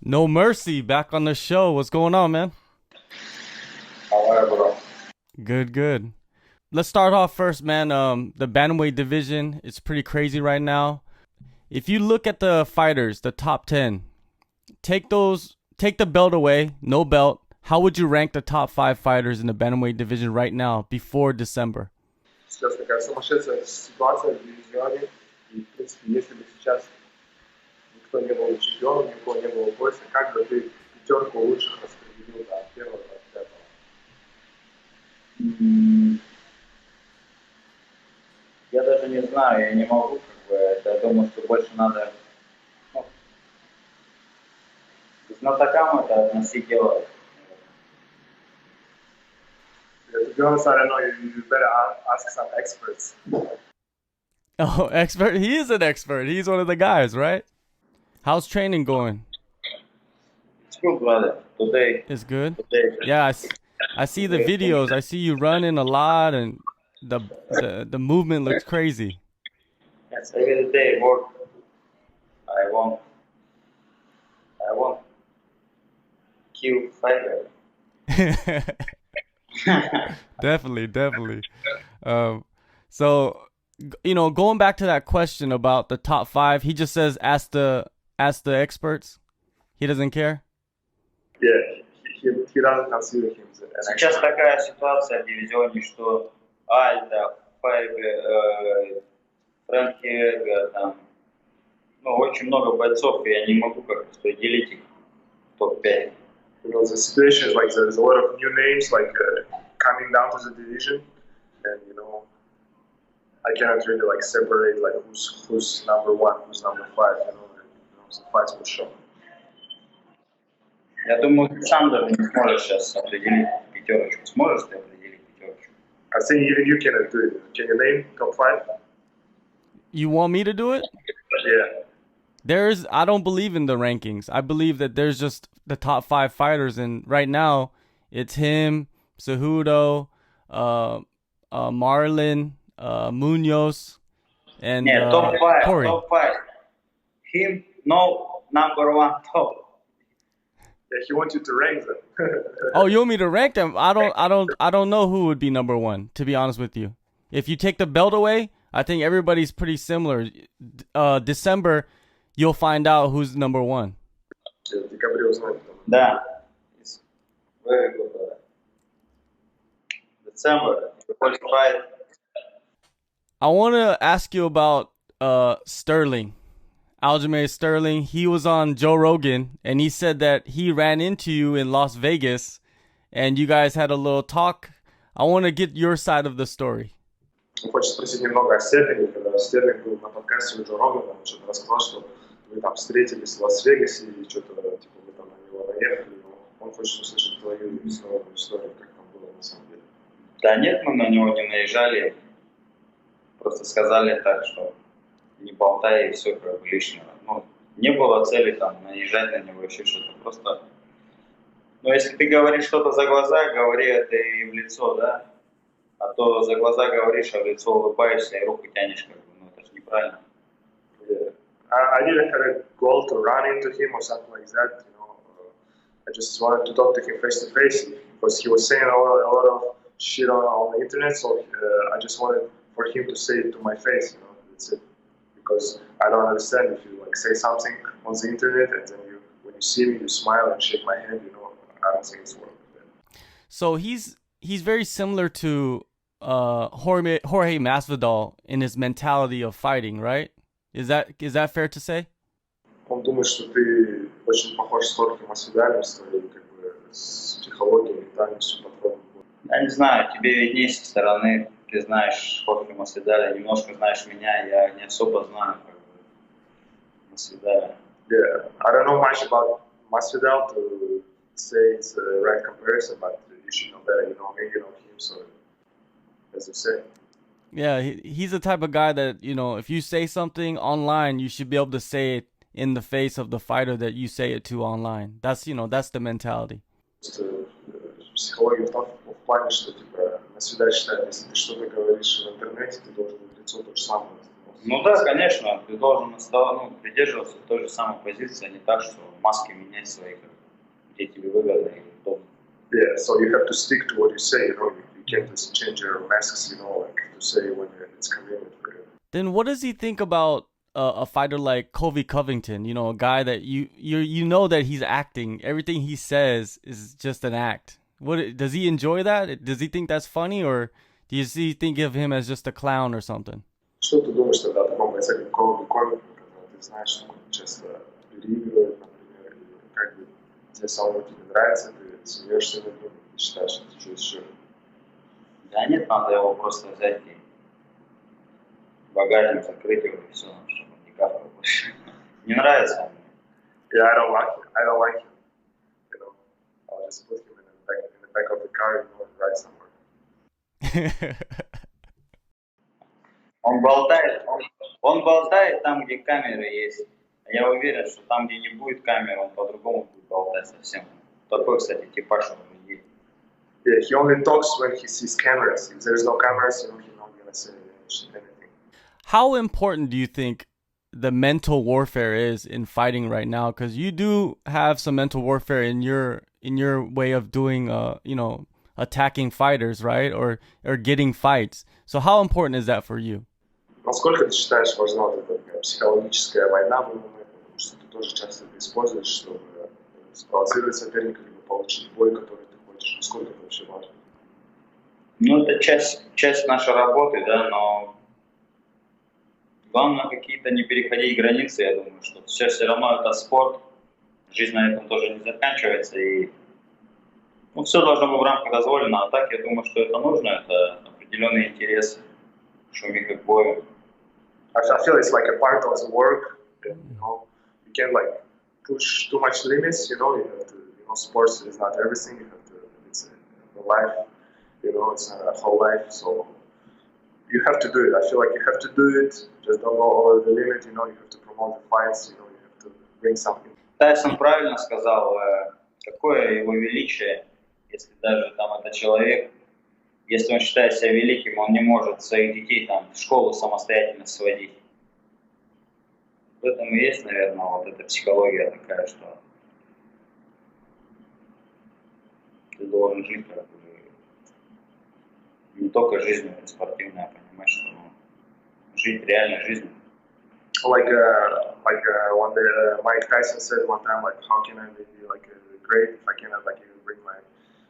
No Mercy back on the show. What's going on, man? Alright, bro. Good, good. Let's start off first, man. The bantamweight division is pretty crazy right now. If you look at the fighters, the top 10, take the belt away, no belt. How would you rank the top 5 fighters in the bantamweight division right now before December? Сейчас такая сумасшедшая ситуация в дивизионе. И, в принципе, если бы сейчас никто не был чемпионом, никого не было бойца, как бы ты пятерку лучших распределил от первого до пятого? Я даже не знаю, я не могу, я думаю, что больше надо, ну, знатокам это относить дело. To be honest, I don't know. You better ask some experts. Oh, expert. He is an expert. He's one of the guys, right? How's training going? It's good, brother. It's good. Today. Yeah, I see the videos. I see you running a lot, and the movement looks crazy. Yes, every day work. I want kill fighter. Definitely. So, going back to that question about the top 5, he just says ask the experts. He doesn't care. Yeah, he doesn't consider him an expert. Сейчас такая ситуация в дивизионе, что Альдо, Файбер, Фрэнки Эдгар, там, очень много бойцов, и я не могу как-то определить их в топ-5. The situation is like there's a lot of new names coming down to the division, and I cannot really separate who's number 1, who's number 5. The fights will show. Я думаю, ты сам даже не сможешь сейчас определить пятерочку. Сможешь ты определить пятерочку? I think even you cannot do it. Can you name top 5? You want me to do it? Yeah. I don't believe in the rankings. I believe that there's just the top 5 fighters, and right now it's him, Cejudo, Marlon, Munoz, and top 5. Corey. Top 5. Him, no number 1 top. Yeah, he wants you to rank them. Oh, you want me to rank them? I don't know who would be number 1, to be honest with you. If you take the belt away, I think everybody's pretty similar. December, you'll find out who's number 1. Да. It's very good. December, the first fight. I want to ask you about Sterling. Aljamain Sterling. He was on Joe Rogan, and he said that he ran into you in Las Vegas, and you guys had a little talk. I want to get your side of the story. Хочется спросить немного о Стерлинге. Когда Стерлинг был на подкасте у Джо Рогана, он что-то рассказал, что вы там встретились в Лас-Вегасе, и что-то, типа, вы там на него наехали. Он хочет услышать твою историю, как там было на самом деле. Да нет, мы на него не наезжали. Просто сказали так, что не болтай и все как бы лишнего. Не было цели там наезжать на него, еще что-то. Просто, если ты говоришь что-то за глаза, говори это и в лицо, да? А то за глаза говоришь, а в лицо улыбаешься и руку тянешь, как бы, это же неправильно. Yeah. I didn't have a goal to run into him or something like that, I just wanted to talk to him face to face because he was saying a lot of shit on the internet, so I just wanted for him to say it to my face, that's it. Because I don't understand if you say something on the internet and then when you see me, you smile and shake my hand, I don't think it's worth it. So he's very similar to Jorge Masvidal in his mentality of fighting, right? Is that fair to say? Он думает, что ты очень похож с Хорхе Масвидалем, с психологией, ментальностью, подходом. Я не знаю, тебе виднее со стороны, ты знаешь Хорхе Масвидаля, немножко знаешь меня, я не особо знаю Масвидаля. Yeah, I don't know much about Masvidal to say it's the right comparison, but you should know better, me, him, so as you say. Yeah, he's the type of guy that, if you say something online, you should be able to say it in the face of the fighter that you say it to online. That's the mentality. Психология в том плане, что Масвидаль считает, если ты что-то говоришь в интернете, ты должен в лицо то же самое Ну да, конечно, ты должен придерживаться той же самой позиции, а не так, что маски менять свои, где тебе выгодно и удобно. Yeah, so you have to stick to what you say, you know, you can't just change your masks, you know, like to say when it's convenient for you. Then what does he think about a fighter like Colby Covington? You know, a guy that you know that he's acting. Everything he says is just an act. What does he enjoy that? Does he think that's funny, or do you think of him as just a clown or something? Что ты думаешь тогда о таком бойце, как Колби Ковингтон, когда ты знаешь, что он часто переигрывает, например, и как бы тебе самому тебе нравится, ты смеешься над ним, ты считаешь, что это чуть-чуть. Да нет, надо его просто взять и багажник закрыть его и все, чтобы он не капал больше. Не нравится он. Yeah, I don't like him. You know, I'll just put him in the back of the car and go and ride somewhere. Он болтает там, где камеры есть. Я уверен, что там, где не будет камеры, он по-другому будет болтать совсем. Такой, кстати, типаж он есть. Yeah, he only talks when he sees cameras. If there's no cameras, you know, he's not gonna say anything. How important do you think the mental warfare is in fighting right now? Because you do have some mental warfare in your way of doing, attacking fighters, right, or getting fights. So how important is that for you? Насколько ты считаешь важна вот эта психологическая война в ММА, потому что ты тоже часто это используешь, чтобы спровоцировать соперника, либо получить бой, который ты хочешь. Насколько это вообще важно? Ну, это часть нашей работы, да, но главное какие-то не переходить границы, я думаю, что все равно это спорт, жизнь на этом тоже не заканчивается, и все должно быть в рамках дозволено, а так я думаю, что это нужно, это определенный интерес к шумихе, к бою. I feel it's like a part of the work, and, you know, you can't like push too much limits, you know, you have to, you know, sports is not everything, you have to, it's a life, you know, it's not a whole life, so you have to do it. I feel like you have to do it, just don't go over the limit, you know, you have to promote the fights, you know, you have to bring something. Тайсон правильно сказал, какое его величие, если даже там это человек, если он считает себя великим, он не может своих детей там в школу самостоятельно сводить. В этом и есть, наверное, вот эта психология такая, что ты должен жить как бы не только жизнью спортивной, а понимать, что жить реальной жизнью. Like one day Mike Tyson said one time, like, how can I be like great if I cannot like even bring my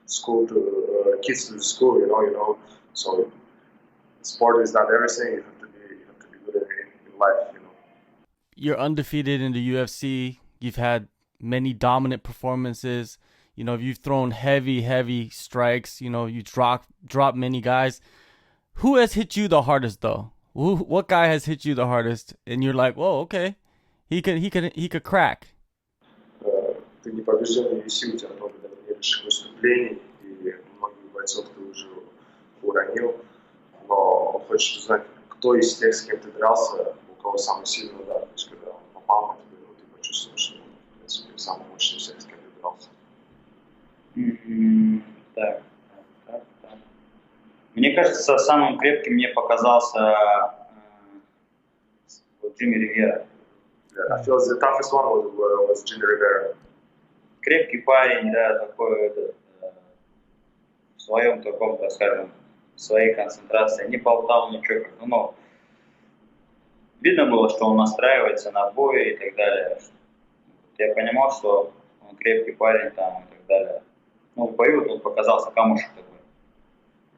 school to kids to the school, you know. So sport is not everything. You have to be good in life, you know. You're undefeated in the UFC. You've had many dominant performances. You know, you've thrown heavy strikes. You know, you dropped many guys. Who has hit you the hardest though? What guy has hit you the hardest? And you're like, whoa, okay, he could crack. Ты не побежден в UFC, у тебя много доминирующих выступлений, и многих бойцов ты уже уронил. Но хочешь узнать, кто из тех, с кем ты дрался, у кого самый сильный удар? То есть, когда он попал на тебя, ты почувствуешь, что он, в принципе, самый мощный из всех, с кем ты дрался. Так. Мне кажется, самым крепким мне показался Джимми Ривера. Yeah, I feel the toughest one was Jimmy Rivera. Крепкий парень, да, такой в своем таком, так скажем, в своей концентрации. Не болтал ничего, но видно было, что он настраивается на бой и так далее. Я понимал, что он крепкий парень там и так далее. В бою он показался камушек такой.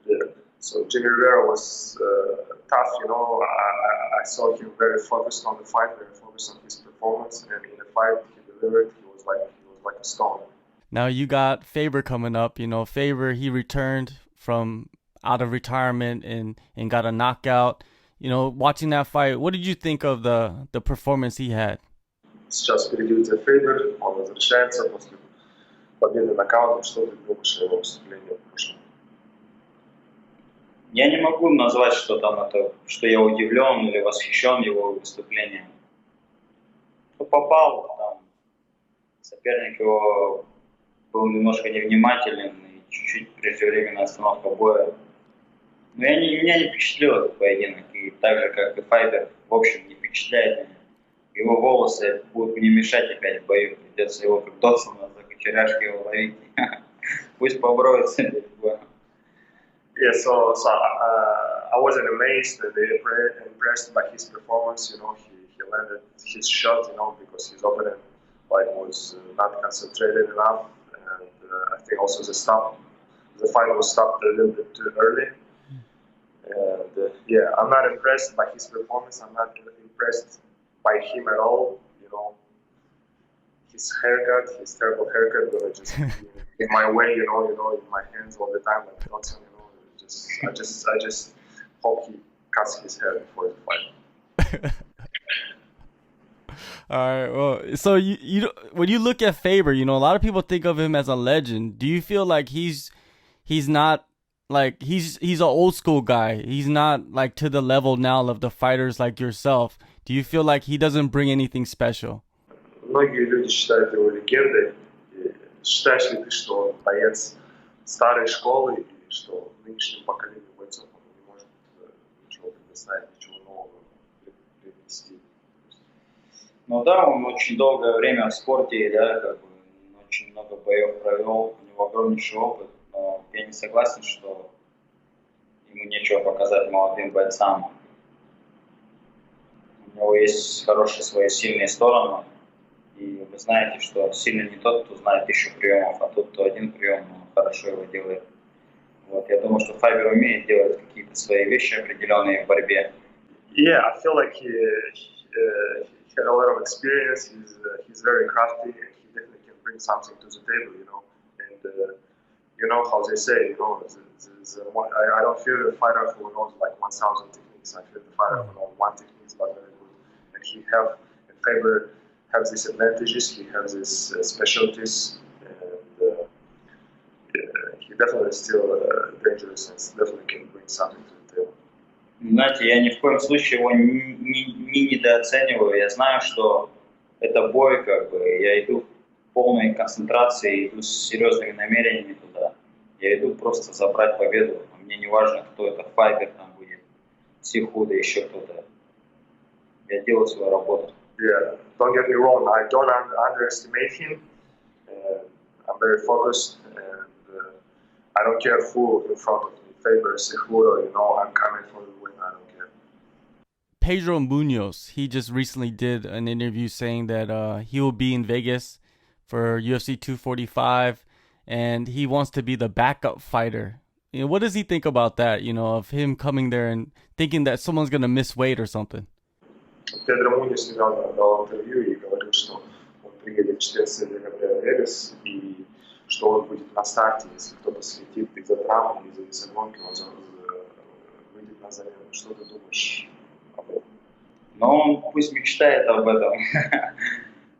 Yeah. So Jimmy Rivera was tough, you know. I saw him very focused on the fight, very focused on his performance, and in the fight he delivered. He was like a stone. Now you got Faber coming up. You know, Faber, he returned from out of retirement and got a knockout. You know, watching that fight, what did you think of the performance he had? Сейчас впереди у тебя Фейбер, он возвращается после победы нокаутом. Что ты думаешь о его выступлении в прошлом? Я не могу назвать, что там это, что я удивлен или восхищен его выступлением. Попал, там, соперник его был немножко невнимателен и чуть-чуть преждевременная остановка боя. Но меня не впечатлил этот поединок, и так же, как и Файбер, в общем, не впечатляет меня. Его волосы будут мне мешать опять в бою, придется его как Досона за кучеряшки его ловить. Пусть поброется. Yeah, I wasn't amazed and impressed by his performance. You know, he landed his shot, you know, because his opponent was not concentrated enough, and I think also the fight was stopped a little bit too early. And yeah, I'm not impressed by his performance. I'm not impressed by him at all. You know, his haircut, his terrible haircut, gonna just be in my way. You know, in my hands all the time, like not, you know. I just hope he cuts his hair before the fight. All right. Well, so when you look at Faber, you know, a lot of people think of him as a legend. Do you feel like he's not like he's an old school guy? He's not like to the level now of the fighters like yourself. Do you feel like he doesn't bring anything special? Многие люди считают его легендой. Считаешь ли ты, что он боец старой школы и что нынешнему поколению бойцов он не может ничего предоставить, ничего нового привнести? Ну да, он очень долгое время в спорте, да, как бы очень много боев провел, у него огромнейший опыт, но я не согласен, что ему нечего показать молодым бойцам. У него есть хорошие свои сильные стороны, и вы знаете, что сильный не тот, кто знает 1000 приемов, а тот, кто один прием, хорошо его делает. Вот, я думаю, что Файбер умеет делать какие-то свои вещи определенные в борьбе. Yeah, I feel like he had a lot of experience. He's very crafty, and he definitely can bring something to the table, you know. And you know how they say, you know, I don't fear the fighter who knows like 1,000 techniques. I fear the fighter who knows one technique but very good. And Faber has these advantages. He has these specialties, and he definitely is still dangerous and definitely can bring something to the table. Знаете, я ни в коем случае его не недооцениваю. Я знаю, что это бой, как бы, я иду в полной концентрации, иду с серьезными намерениями туда. Я иду просто забрать победу. Мне не важно, кто это, Файбер там будет, Сихуда, еще кто-то. Я делаю свою работу. Yeah, don't get me wrong, I don't underestimate him. I'm very focused, and I don't care who in front of me. Faber, Cejudo, you know, I'm coming for the win. I don't care. Pedro Munoz, he just recently did an interview saying that he will be in Vegas for UFC 245, and he wants to be the backup fighter. You know, what does he think about that? You know, of him coming there and thinking that someone's gonna miss weight or something. Педро Муньос недавно дал интервью и говорил, что он приедет 14 декабря в Вегас и что он будет на старте, если кто-то слетит из-за травмы, из-за весогонки, он выйдет на замену. Что ты думаешь об этом? Но он пусть мечтает об этом.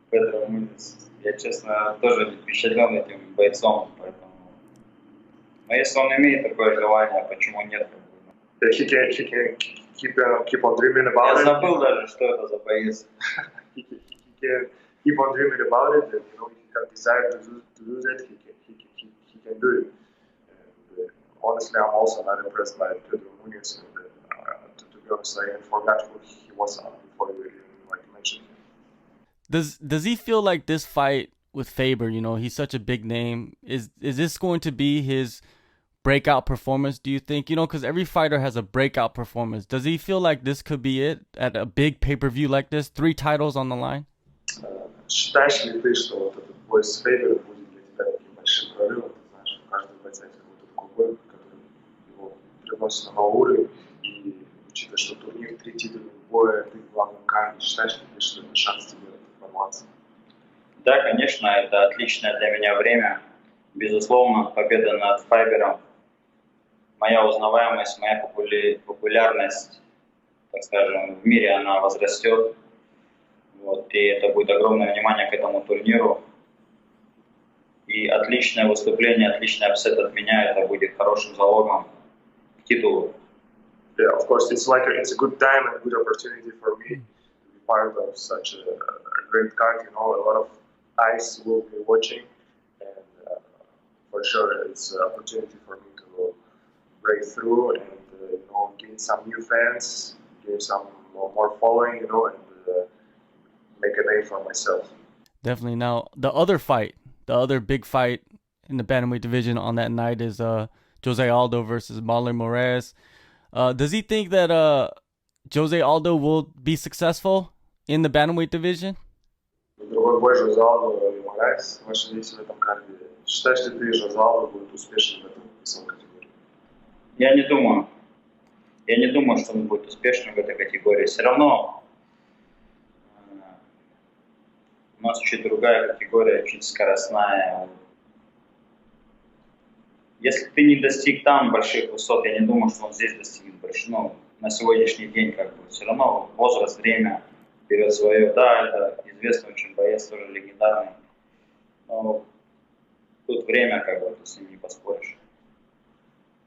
Педро Муньос. Я, честно, тоже не впечатлен этим бойцом, поэтому... Но если он имеет такое желание, почему нет? He can keep on dreaming about it. Я забыл даже, что это за боец. He can keep on dreaming about it, and you know, he has desire to do that. He can do it. And, honestly, I'm also not impressed by Pedro Munoz. And to be honest, I forgot who he was before you mentioned him. Does he feel like this fight with Faber, you know, he's such a big name, is this going to be his breakout performance, do you think? You know, because every fighter has a breakout performance. Does he feel like this could be it at a big pay-per-view like this? 3 titles on the line? Считаешь ли ты, что вот этот бой с Фейбером будет для тебя таким большим прорывом? Ты знаешь, у каждого бойца есть какой-то такой бой, который его приносит на новый уровень. И учитывая, что турнир 3 титульных боя, ты в главном камне, считаешь ли ты, что это шанс тебе формироваться? Да, конечно, это отличное для меня время. Безусловно, победа над Файбером. Моя узнаваемость, моя популярность, так скажем, в мире она возрастет. Вот, и это будет огромное внимание к этому турниру. И отличное выступление, отличный апсет от меня, это будет хорошим залогом к титулу. Yeah, of course, it's a good time and a good opportunity for me to be part of such a great card. You know, a lot of eyes will be watching, and for sure, it's an opportunity for me to break through and gain some new fans, gain some more following, and make a name for myself. Definitely. Now, the other big fight in the bantamweight division on that night is Jose Aldo versus Marlon Moraes. Does he think that Jose Aldo will be successful in the bantamweight division? Другой бой Жозе Алдо и Морайс. Ваши действия в этом карде. Считаешь ли ты, Жозе Алдо будет успешен в этом весовой категории? Я не думаю. Я не думаю, что он будет успешным в этой категории. Все равно у нас чуть другая категория, чуть скоростная. Если ты не достиг там больших высот, я не думаю, что он здесь достигнет больших. Ну, на сегодняшний день как бы все равно возраст, время берет свое. Да, это известный очень боец, тоже легендарный. Но тут время, как бы, ты с ним не поспоришь.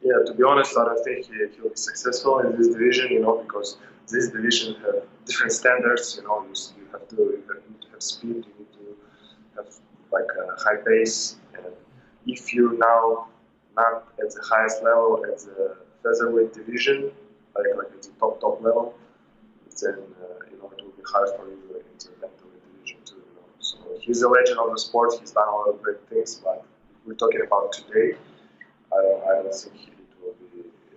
Yeah, to be honest, I don't think he'll be successful in this division, because this division have different standards. You need to have speed, you need to have like a high pace, and if you're now not at the highest level at the featherweight division, like at the top level, then it will be hard for you in the bantamweight division too. So he's a legend of the sport. He's done a lot of great things, but if we're talking about today, I don't think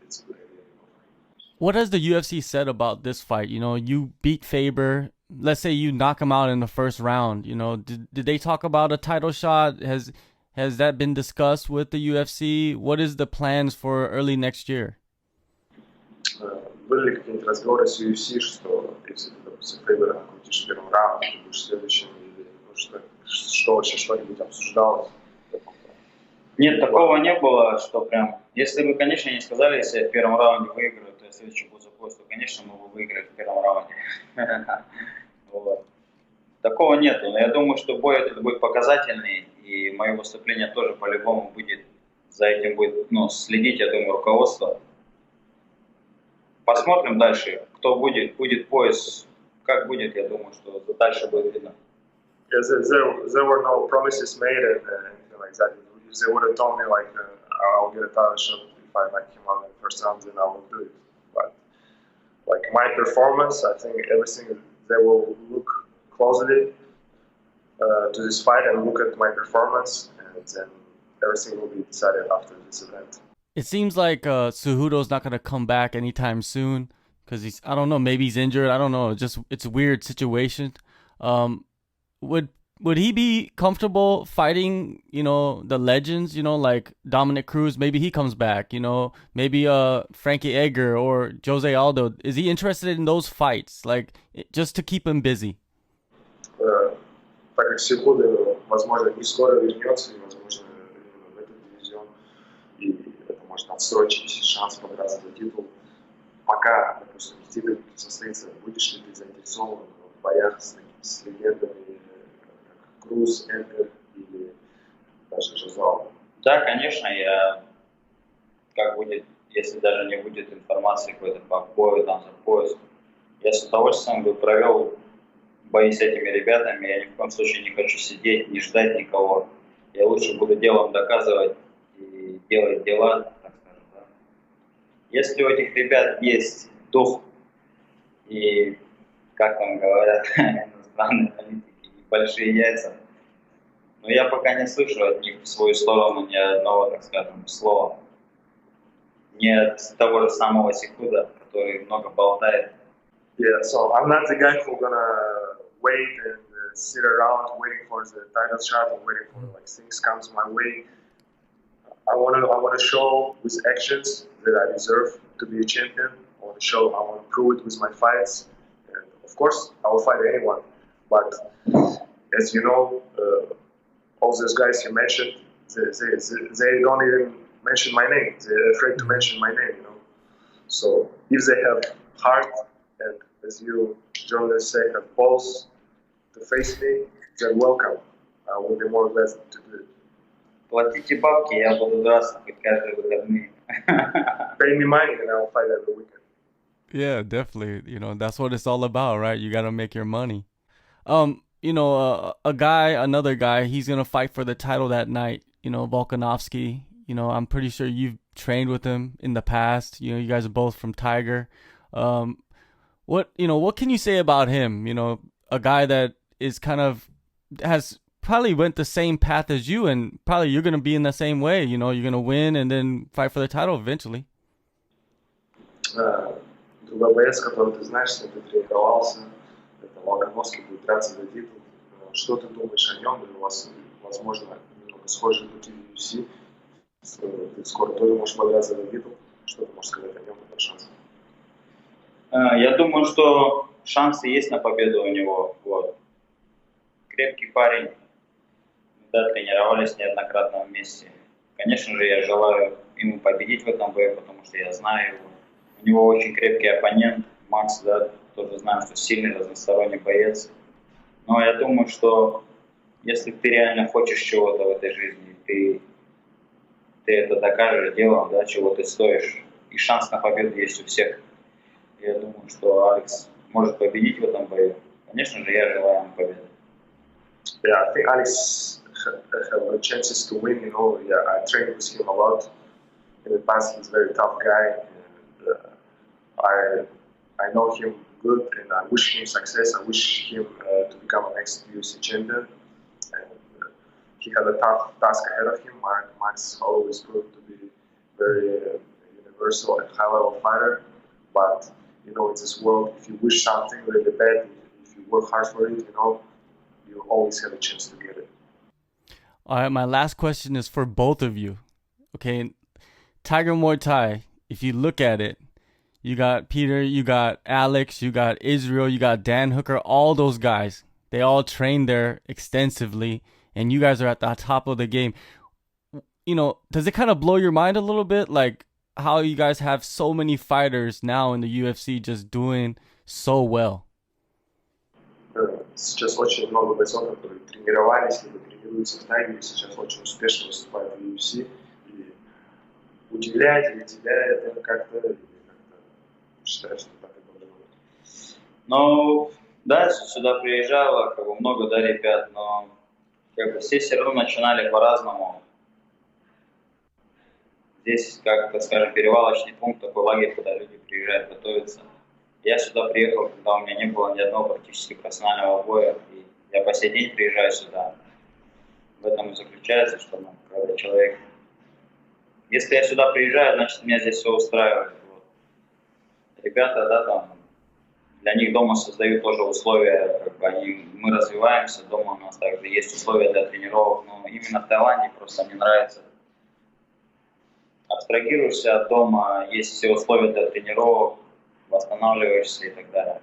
it's a good idea anymore. What has the UFC said about this fight? You beat Faber. Let's say you knock him out in the first round. Did they talk about a title shot? Has that been discussed with the UFC? What is the plans for early next year? Были ли какие-нибудь разговоры с UFC, что если ты, допустим, Фейбера накрутишь в первом раунде, ты будешь следующим, или что вообще что-нибудь обсуждалось? Нет, такого не было, что прям... Если бы, конечно, не сказали, если я в первом раунде выиграю, то я следующий буду за пояс, то, конечно, мы бы выиграли в первом раунде. Вот. Такого нет. Но я думаю, что бой этот будет показательный, и мое выступление тоже по-любому будет, за этим будет следить, я думаю, руководство. Посмотрим дальше, кто будет пояс, как будет, я думаю, что дальше будет видно. There were no promises made and anything like that. If they would have told me like I'll get a title shot if I knock him out in the first round, then I will do it. But like my performance, I think everything they will look closely to this fight and look at my performance, and then everything will be decided after this event. It seems like Cejudo's not gonna come back anytime soon because I don't know, maybe he's injured. I don't know. It's a weird situation. Would he be comfortable fighting, the legends, like Dominic Cruz? Maybe he comes back, maybe Frankie Edgar or Jose Aldo. Is he interested in those fights, like just to keep him busy? Так как Cejudo, возможно, не скоро вернется, и, возможно, в этот дивизион, и это может отсрочить шанс подраться за титул. Пока, допустим, титул состоится, будешь ли ты заинтересован в боях с легендами, Cruz, Edgar или даже Jose Aldo? Да, конечно, как будет, если даже не будет информации какой-то по бою, там, за пояс, я с удовольствием бы провел бои с этими ребятами. Я ни в коем случае не хочу сидеть, не ждать никого. Я лучше буду делом доказывать и делать дела, так скажем. Да. Если у этих ребят есть дух и, как там говорят, иностранные политики, большие яйца, но я пока не слышу от них в свою сторону ни одного, так скажем, слова. Не от того же самого Cejudo, который много болтает. Yeah, so I'm not the guy who's gonna wait and sit around waiting for the title shot or waiting for like things comes my way. I wanna show with actions that I deserve to be a champion. I wanna prove it with my fights, and of course I will fight anyone. But as you know, all those guys you mentioned, they don't even mention my name. They're afraid to mention my name, So if they have heart and, as you journalists say, have balls to face me, then welcome. I will be more glad to do it. Платите бабки, я буду драться хоть каждые выходные. Pay me money and I will fight every weekend. Yeah, definitely. That's what it's all about, right? You got to make your money. Another guy, he's going to fight for the title that night, Volkanovski. I'm pretty sure you've trained with him in the past. You know, you guys are both from Tiger. What can you say about him? You know, a guy that is kind of has probably went the same path as you, and probably you're gonna be in the same way. You know, you're gonna win and then fight for the title eventually. Другой боец, которого ты знаешь, с ним ты тренировался, это Волконовский, будет драться за титул. Что ты думаешь о нем? У вас, возможно, немного схожие пути в UFC. Ты скоро тоже можешь подраться за титул. Что ты можешь сказать о нем, этот шанс? Я думаю, что шансы есть на победу у него. Вот. Крепкий парень. Да, тренировались неоднократно вместе. Конечно же, я желаю ему победить в этом бою, потому что я знаю его. У него очень крепкий оппонент, Макс, да, тоже знаю, что сильный, разносторонний боец. Но я думаю, что если ты реально хочешь чего-то в этой жизни, ты это докажешь делом, да, чего ты стоишь. И шанс на победу есть у всех. Я думаю, что Алекс может победить в этом бою. Конечно же, я желаю ему победы. Yeah, I think Alex have good chances to win. You know, yeah, I trained with him a lot in the past. He's a very tough guy, and I know him good, and I wish him success. I wish him to become a next UFC champion. And he had a tough task ahead of him. Max always proved to be very universal and high-level fighter. But you know, in this world, if you wish something really bad, if you work hard for it, you know, you always have a chance to get it. All right, my last question is for both of you. Okay, Tiger Muay Thai, if you look at it, you got Peter, you got Alex, you got Israel, you got Dan Hooker, all those guys. They all train there extensively, and you guys are at the top of the game. You know, does it kind of blow your mind a little bit? Like how you guys have so many fighters now in the UFC just doing so well? Сейчас очень много бойцов, которые тренировались, либо тренируются в Тайге, сейчас очень успешно выступают в UFC. И удивляет ли тебя это как-то, или как-то считаешь, что так и должно быть? Ну, да, сюда приезжало как бы много, да, ребят, но как бы все равно начинали по-разному. Здесь, как-то, скажем, перевалочный пункт, такой лагерь, куда люди приезжают готовиться. Я сюда приехал, когда у меня не было ни одного практически профессионального боя, и я по сей день приезжаю сюда. В этом и заключается, что когда человек... Если я сюда приезжаю, значит, меня здесь все устраивает. Вот. Ребята, да, там, для них дома создают тоже условия, как бы мы развиваемся, дома у нас также есть условия для тренировок, но именно в Таиланде просто мне нравится. Абстрагируешься от дома, есть все условия для тренировок, восстанавливаешься и так далее.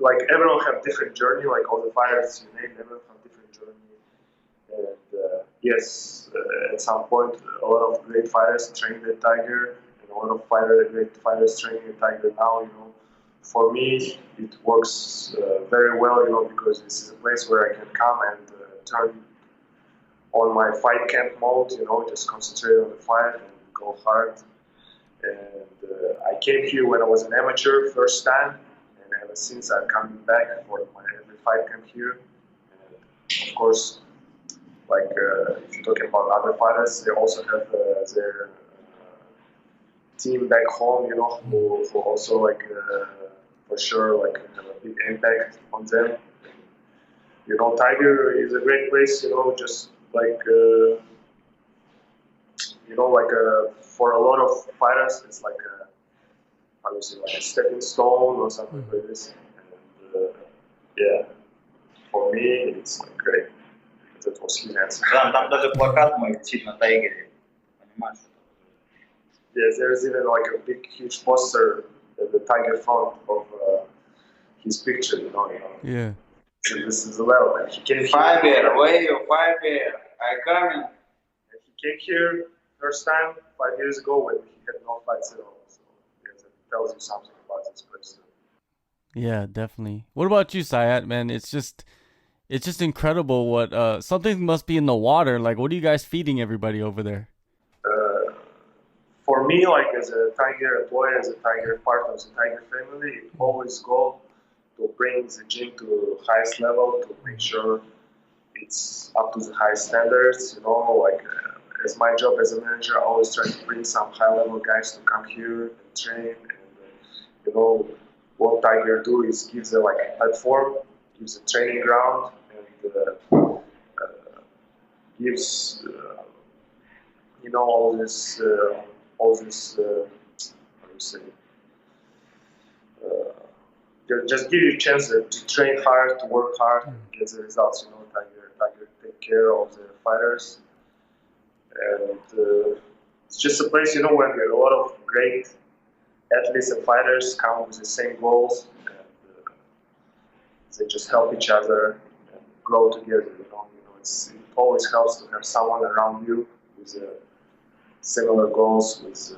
Like everyone have different journey, like all the fighters you name, everyone have different journey. And yes, at some point, a lot of great fighters trained at Tiger, and a lot of great fighters training at Tiger now. You know, for me, it works very well. You know, because this is a place where I can come and turn on my fight camp mode. You know, just concentrate on the fight and go hard. And I came here when I was an amateur first time, and ever since I'm coming back for my every fight camp here. And of course, like if you're talking about other fighters, they also have their team back home, you know, who also like for sure like have a big impact on them. You know, Tiger is a great place, you know, just like you know, like for a lot of fighters, it's like how you say, like a stepping stone or something like this. And yeah, for me, it's like great. That was his answer. Там даже плакат мой висит на Тайгере, понимаешь? Yes, there's even like a big, huge poster at the Tiger front of his picture, you know. Yeah. So this is the level, and he came Faber, here. where you, Faber? I coming. And he came here first time 5 years ago when he had no fights at all. So yes, it tells you something about this place. Yeah, definitely. What about you, Sayat, man? It's just incredible what something must be in the water. Like, what are you guys feeding everybody over there? For me, like as a Tiger employee, as a Tiger part of the Tiger family, it always goes to bring the gym to the highest level, to make sure it's up to the highest standards. You know, like as my job as a manager, I always try to bring some high-level guys to come here and train. And what Tiger do is gives a platform, gives a training ground, and gives all this how do you say, just give you a chance to train hard, to work hard, and get the results. Tiger take care of the fighters, and it's just a place where a lot of great athletes and fighters come with the same goals, and they just help each other and grow together. It always helps to have someone around you with similar goals, with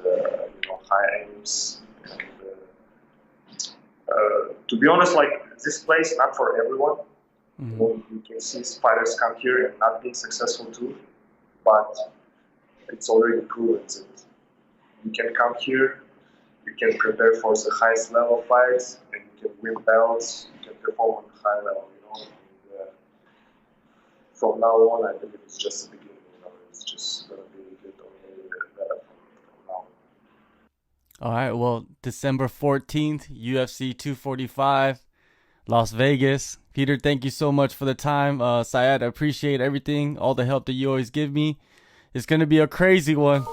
high aims. And, to be honest, this place not for everyone. You can see fighters come here and not being successful too, but it's already proven that you can come here, you can prepare for the highest level fights, and you can win belts, you can perform on a high level. And, from now on, I believe it's just the beginning. It's just going to be a bit better from now on. All right, well, December 14th, UFC 245, Las Vegas. Peter, thank you so much for the time. Syed, I appreciate everything, all the help that you always give me. It's going to be a crazy one.